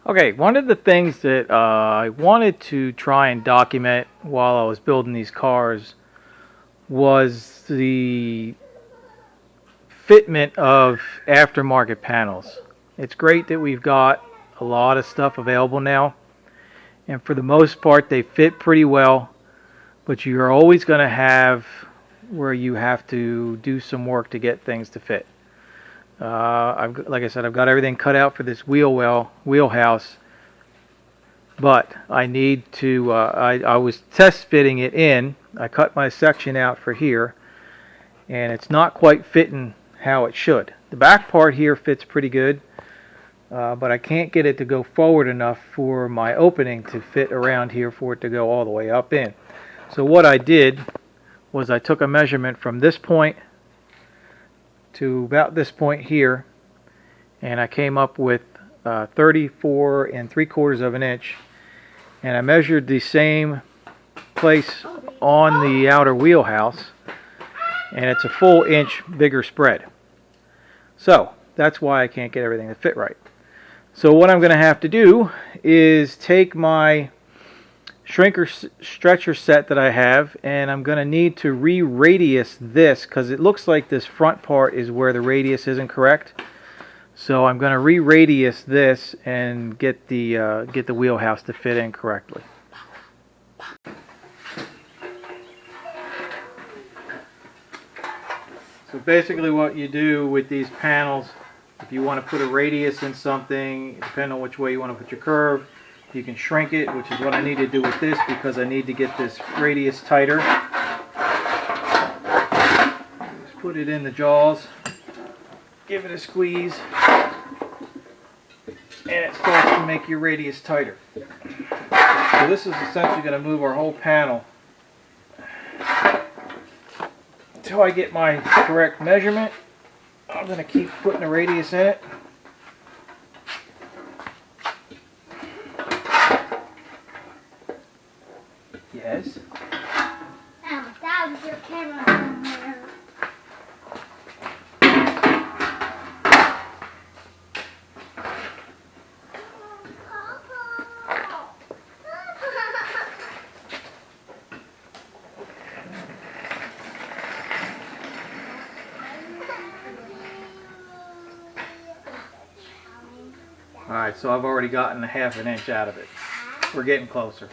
Okay, one of the things that I wanted to try and document while I was building these cars was the fitment of aftermarket panels. It's great that we've got a lot of stuff available now, and for the most part they fit pretty well, but you're always going to have where you have to do some work to get things to fit. Like I said, I've got everything cut out for this wheelhouse, but I need to, I was test fitting it in. I cut my section out for here, and it's not quite fitting how it should. The back part here fits pretty good, but I can't get it to go forward enough for my opening to fit around here for it to go all the way up in. So what I did was I took a measurement from this point to about this point here, and I came up with 34 3/4 of an inch, and I measured the same place on the outer wheelhouse, and it's a full inch bigger spread. So that's why I can't get everything to fit right. So what I'm going to have to do is take my shrinker stretcher set that I have, and I'm going to need to re-radius this because it looks like this front part is where the radius isn't correct. So I'm going to re-radius this and get the wheelhouse to fit in correctly. So basically what you do with these panels, if you want to put a radius in something, depending on which way you want to put your curve, you can shrink it, which is what I need to do with this because I need to get this radius tighter. Just put it in the jaws, give it a squeeze, and it starts to make your radius tighter. So this is essentially going to move our whole panel until I get my correct measurement. I'm going to keep putting the radius in it. Yes. Oh, that was your camera. Alright, so I've already gotten 1/2 inch out of it. We're getting closer.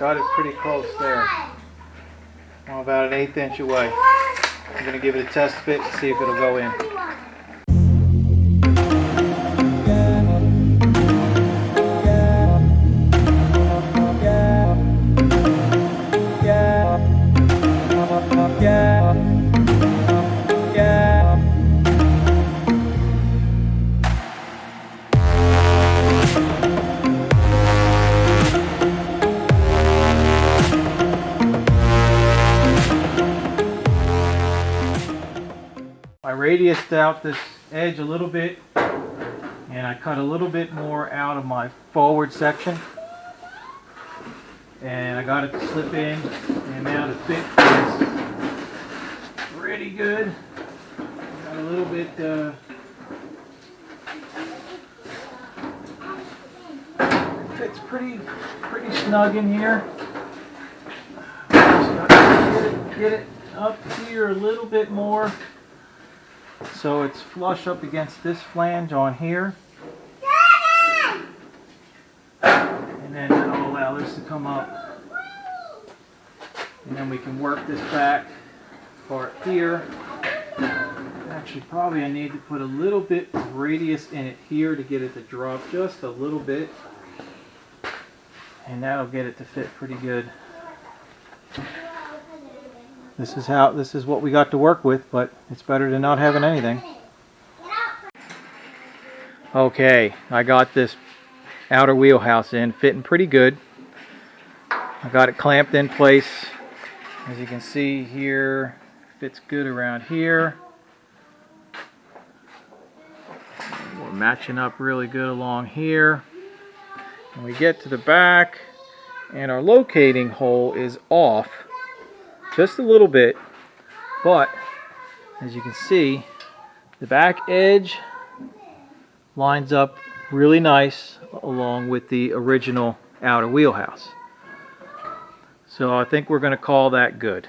Got it pretty close there. I'm about 1/8 inch away. I'm going to give it a test fit to see if it'll go in. I radiused out this edge a little bit, and I cut a little bit more out of my forward section, and I got it to slip in, and now the fit is pretty good. Got a little bit fits pretty snug in here. Just got to get it up here a little bit more, so it's flush up against this flange on here. allow this to come up. And then we can work this back part here. Actually, probably I need to put a little bit of radius in it here to get it to drop just a little bit. And that'll get it to fit pretty good. This is what we got to work with, but it's better than not having anything. Okay, I got this outer wheelhouse in, fitting pretty good. I got it clamped in place. As you can see here, fits good around here. We're matching up really good along here. And we get to the back, and our locating hole is off just a little bit, but as you can see, the back edge lines up really nice along with the original outer wheelhouse. So I think we're going to call that good.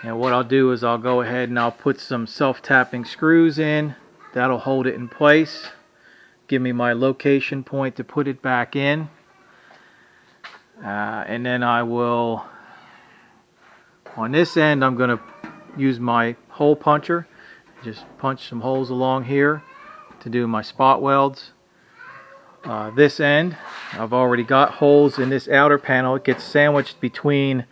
And what I'll do is I'll go ahead and I'll put some self-tapping screws in. That'll hold it in place. Give me my location point to put it back in. And then I will, on this end, I'm going to use my hole puncher. Just punch some holes along here to do my spot welds. This end, I've already got holes in this outer panel. It gets sandwiched between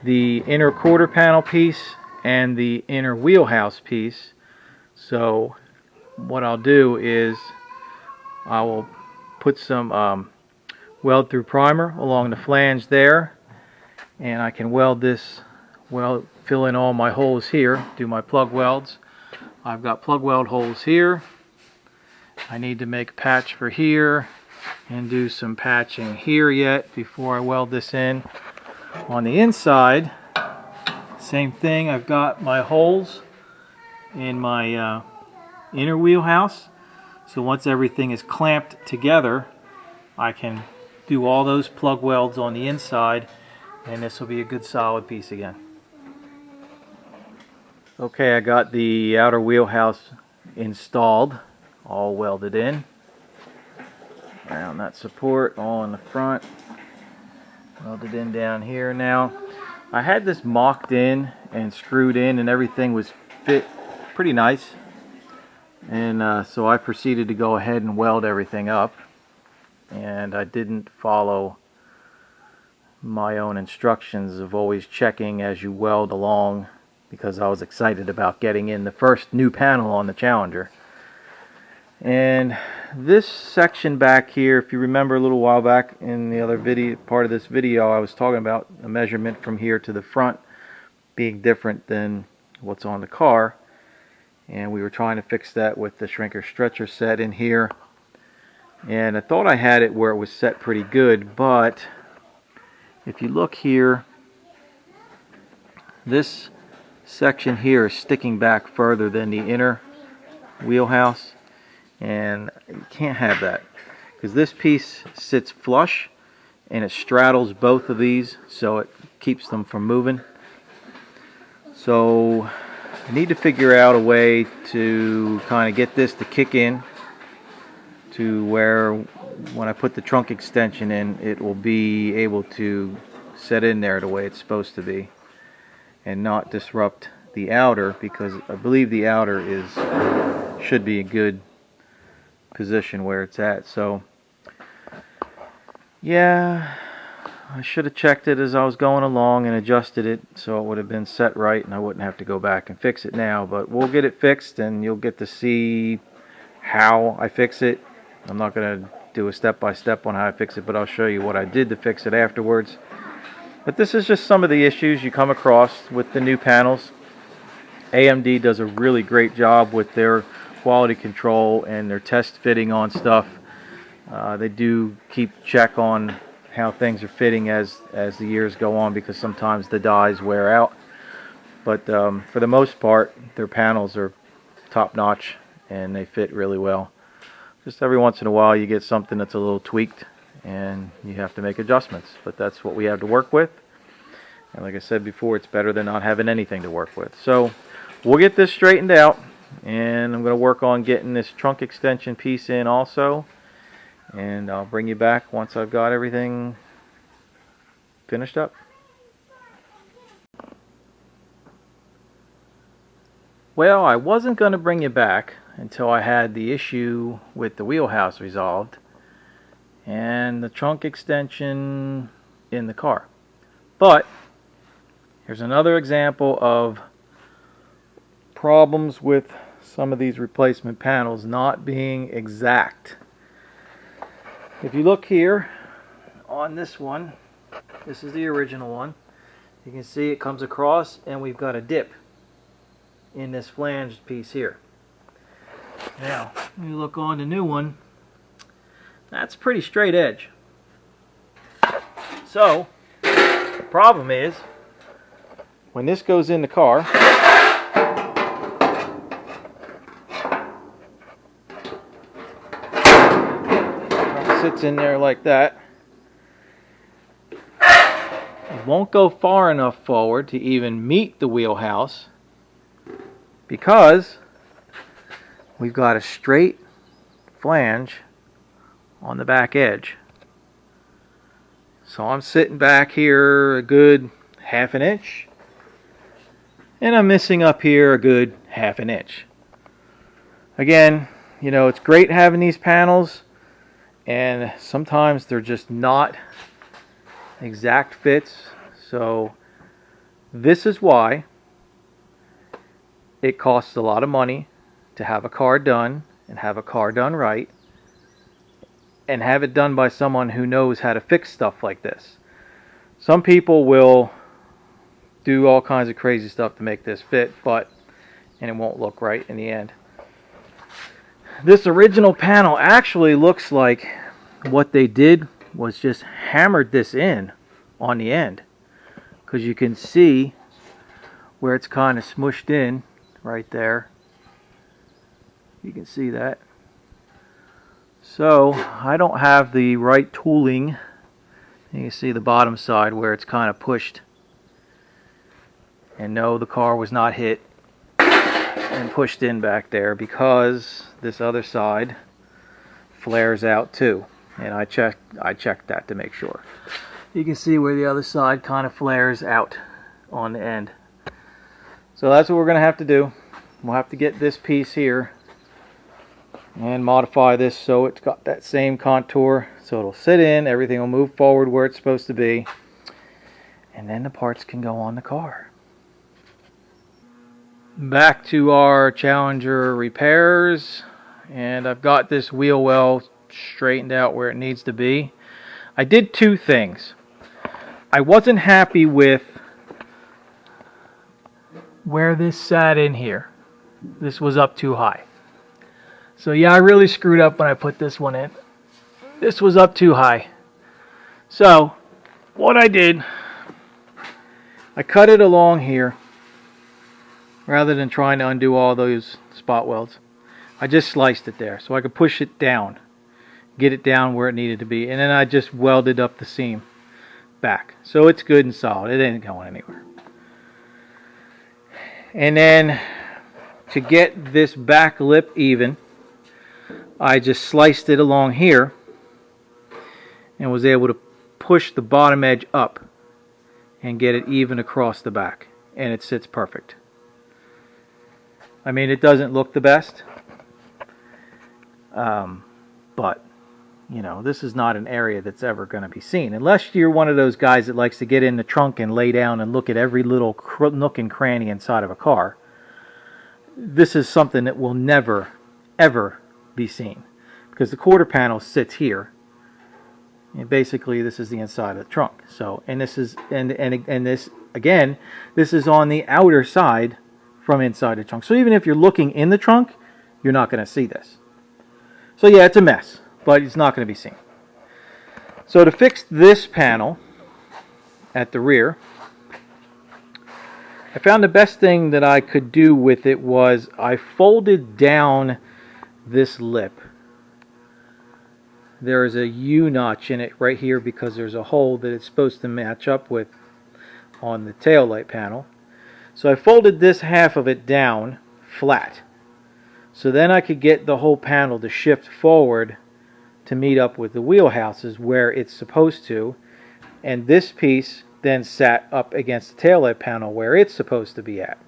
the inner quarter panel piece and the inner wheelhouse piece. So what I'll do is I will put some weld through primer along the flange there, and I can weld this, fill in all my holes here, do my plug welds. I've got plug weld holes here. I need to make a patch for here and do some patching here yet before I weld this in. On the inside, same thing, I've got my holes in my inner wheelhouse. So once everything is clamped together, I can do all those plug welds on the inside, and this will be a good solid piece again. Okay, I got the outer wheelhouse installed, all welded in. Around that support, all in the front. Welded in down here now. I had this mocked in and screwed in, and everything was fit pretty nice. And so I proceeded to go ahead and weld everything up. And I didn't follow my own instructions of always checking as you weld along, because I was excited about getting in the first new panel on the Challenger. And this section back here, if you remember a little while back in the other video, part of this video, I was talking about a measurement from here to the front being different than what's on the car, and we were trying to fix that with the shrinker stretcher set in here. And I thought I had it where it was set pretty good, but if you look here, this section here is sticking back further than the inner wheelhouse, and you can't have that because this piece sits flush and it straddles both of these, so it keeps them from moving. So I need to figure out a way to kind of get this to kick in to where when I put the trunk extension in, it will be able to set in there the way it's supposed to be and not disrupt the outer, because I believe the outer should be a good position where it's at. So yeah, I should have checked it as I was going along and adjusted it so it would have been set right and I wouldn't have to go back and fix it now. But we'll get it fixed and you'll get to see how I fix it. I'm not going to do a step-by-step on how I fix it, but I'll show you what I did to fix it afterwards. But this is just some of the issues you come across with the new panels. AMD does a really great job with their quality control and their test fitting on stuff. They do keep check on how things are fitting as the years go on, because sometimes the dies wear out. But for the most part, their panels are top-notch and they fit really well. Just every once in a while you get something that's a little tweaked and you have to make adjustments, but that's what we have to work with. And like I said before, it's better than not having anything to work with. So we'll get this straightened out, and I'm going to work on getting this trunk extension piece in also. and I'll bring you back once I've got everything finished up. Well, I wasn't going to bring you back until I had the issue with the wheelhouse resolved and the trunk extension in the car. But here's another example of problems with some of these replacement panels not being exact. If you look here on this one, this is the original one. You can see it comes across and we've got a dip in this flange piece here. Now, when you look on the new one, that's pretty straight edge. So, the problem is, when this goes in the car, sits in there like that, it won't go far enough forward to even meet the wheelhouse because we've got a straight flange on the back edge. So I'm sitting back here a good half an inch, and I'm missing up here a good half an inch. Again, you know, it's great having these panels, and sometimes they're just not exact fits. So this is why it costs a lot of money to have a car done, and have a car done right, and have it done by someone who knows how to fix stuff like this. Some people will do all kinds of crazy stuff to make this fit, and it won't look right in the end. This original panel actually looks like what they did was just hammered this in on the end, because you can see where it's kind of smushed in right there. You can see that. So I don't have the right tooling. You can see the bottom side where it's kind of pushed, and no, the car was not hit and pushed in back there, because this other side flares out too, and I checked that to make sure. You can see where the other side kind of flares out on the end. So that's what we're going to have to do. We'll have to get this piece here and modify this so it's got that same contour, so it'll sit in, everything will move forward where it's supposed to be, and then the parts can go on the car. Back to our Challenger repairs, and I've got this wheel well straightened out where it needs to be. I did two things. I wasn't happy with where this sat in here. This was up too high. So yeah, I really screwed up when I put this one in. This was up too high. So what I did, I cut it along here rather than trying to undo all those spot welds. I just sliced it there so I could push it down, get it down where it needed to be, and then I just welded up the seam back. So it's good and solid. It ain't going anywhere. And then to get this back lip even, I just sliced it along here and was able to push the bottom edge up and get it even across the back, and it sits perfect. I mean, it doesn't look the best, but you know, this is not an area that's ever going to be seen unless you're one of those guys that likes to get in the trunk and lay down and look at every little nook and cranny inside of a car. This is something that will never ever be seen, because the quarter panel sits here, and basically this is the inside of the trunk. So, and this is and this again, this is on the outer side from inside the trunk. So even if you're looking in the trunk, you're not going to see this. So yeah, it's a mess, but it's not going to be seen. So to fix this panel at the rear, I found the best thing that I could do with it was I folded down this lip. There is a U-notch in it right here because there's a hole that it's supposed to match up with on the tail light panel. So I folded this half of it down flat, so then I could get the whole panel to shift forward to meet up with the wheelhouses where it's supposed to, and this piece then sat up against the taillight panel where it's supposed to be at.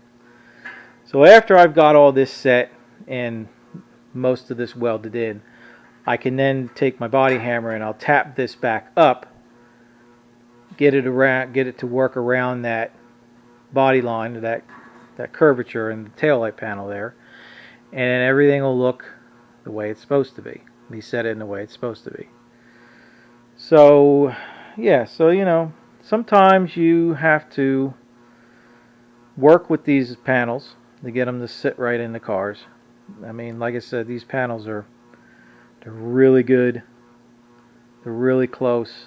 So after I've got all this set and most of this welded in, I can then take my body hammer and I'll tap this back up, get it to work around that body line, that curvature in the taillight panel there, and everything will look the way it's supposed to be set in the way it's supposed to be. So yeah, so you know, sometimes you have to work with these panels to get them to sit right in the cars. I mean, like I said, these panels they're really good, they're really close,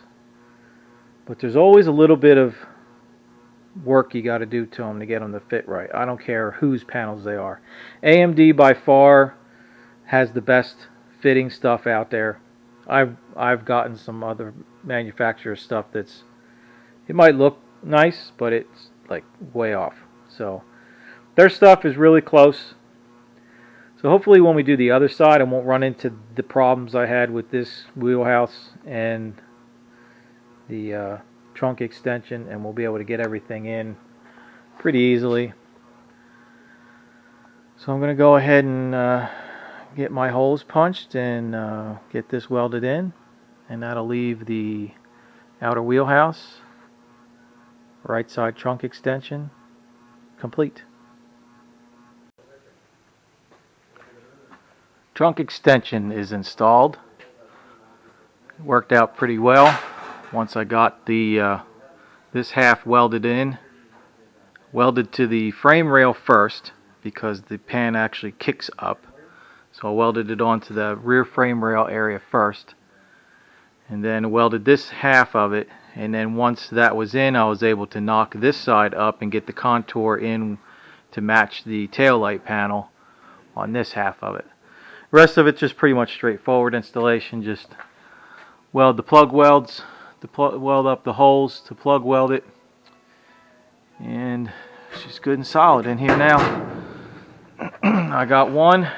but there's always a little bit of work you got to do to them to get them to fit right. I don't care whose panels they are. AMD by far has the best fitting stuff out there. I've gotten some other manufacturer stuff that's, it might look nice, but it's like way off. So their stuff is really close. So hopefully when we do the other side, I won't run into the problems I had with this wheelhouse and the trunk extension, and we'll be able to get everything in pretty easily. So I'm going to go ahead and get my holes punched and get this welded in, and that'll leave the outer wheelhouse, right side trunk extension complete. Trunk extension is installed. It worked out pretty well once I got the this half welded in. Welded to the frame rail first because the pan actually kicks up. So I welded it onto the rear frame rail area first, and then welded this half of it, and then once that was in, I was able to knock this side up and get the contour in to match the tail light panel on this half of it. The rest of it's just pretty much straightforward installation. Just weld the plug welds, weld up the holes to plug weld it, and she's good and solid in here now. I got one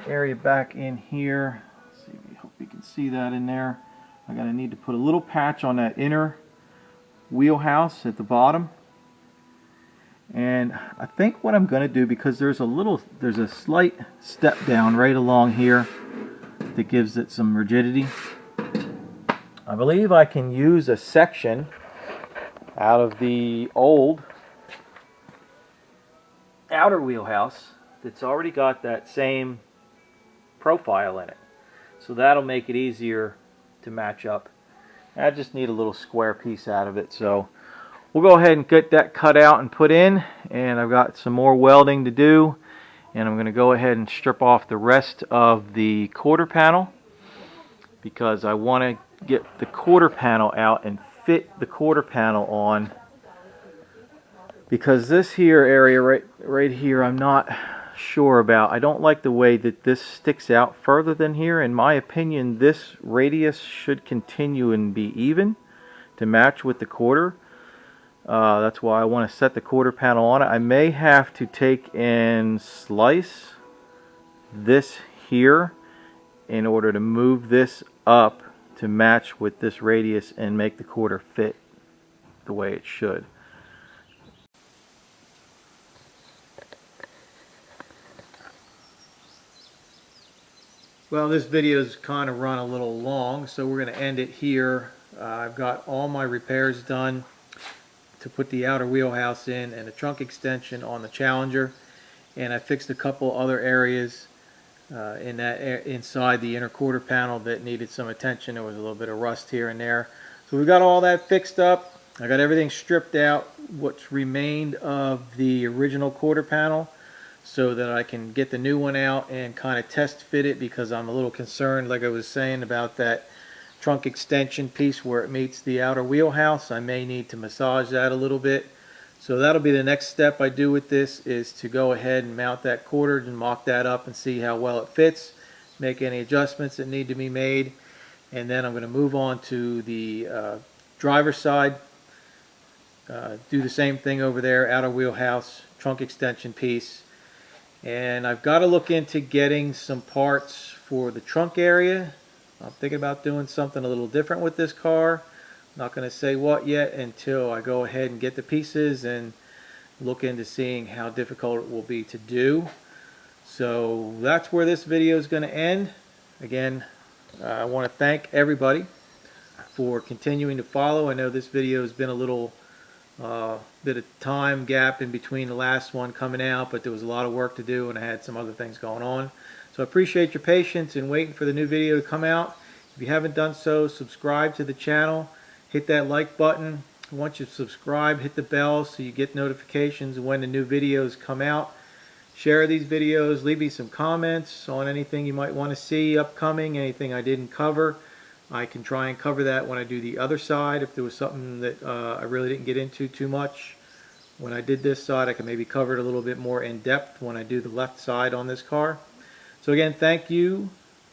area back in here. Let's see, hope you can see that in there. I gotta need to put a little patch on that inner wheelhouse at the bottom. And I think what I'm going to do, because there's a slight step down right along here that gives it some rigidity, I believe I can use a section out of the old outer wheelhouse that's already got that same profile in it. So that'll make it easier to match up. I just need a little square piece out of it, so we'll go ahead and get that cut out and put in, and I've got some more welding to do, and I'm going to go ahead and strip off the rest of the quarter panel because I want to get the quarter panel out and fit the quarter panel on, because this here area right here I'm not sure about. I don't like the way that this sticks out further than here. In my opinion, this radius should continue and be even to match with the quarter. That's why I want to set the quarter panel on it. I may have to take and slice this here in order to move this up to match with this radius and make the quarter fit the way it should. Well, this video's kind of run a little long, so we're going to end it here. I've got all my repairs done to put the outer wheelhouse in and a trunk extension on the Challenger, and I fixed a couple other areas inside the inner quarter panel that needed some attention. There was a little bit of rust here and there, so we got all that fixed up. I got everything stripped out, what's remained of the original quarter panel, so that I can get the new one out and kind of test fit it, because I'm a little concerned, like I was saying, about that trunk extension piece where it meets the outer wheelhouse. I may need to massage that a little bit. So that'll be the next step I do with this, is to go ahead and mount that quarter and mock that up and see how well it fits, make any adjustments that need to be made, and then I'm going to move on to the driver's side, do the same thing over there, outer wheelhouse, trunk extension piece, And I've got to look into getting some parts for the trunk area. I'm thinking about doing something a little different with this car. Not going to say what yet until I go ahead and get the pieces and look into seeing how difficult it will be to do. So that's where this video is going to end. Again, I want to thank everybody for continuing to follow. I know this video has been a little bit of time gap in between the last one coming out, but there was a lot of work to do and I had some other things going on. So I appreciate your patience in waiting for the new video to come out. If you haven't done so, subscribe to the channel, hit that like button. Once you subscribe, hit the bell so you get notifications when the new videos come out. Share these videos, leave me some comments on anything you might want to see upcoming, anything I didn't cover. I can try and cover that when I do the other side. If there was something that I really didn't get into too much when I did this side, I can maybe cover it a little bit more in depth when I do the left side on this car. So again, thank you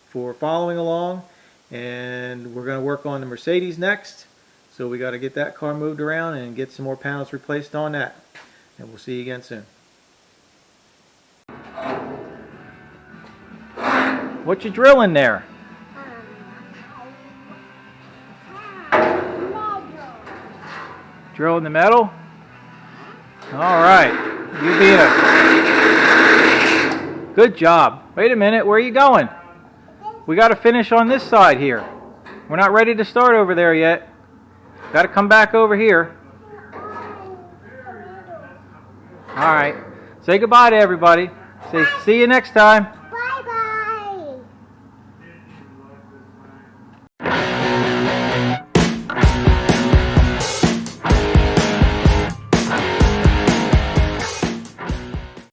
for following along, and we're going to work on the Mercedes next. So we got to get that car moved around and get some more panels replaced on that. And we'll see you again soon. What you drilling there? Drilling the metal? Alright. You be a... Good job. Wait a minute, where are you going? We got to finish on this side here. We're not ready to start over there yet. Got to come back over here. Alright. Say goodbye to everybody. Say, see you next time.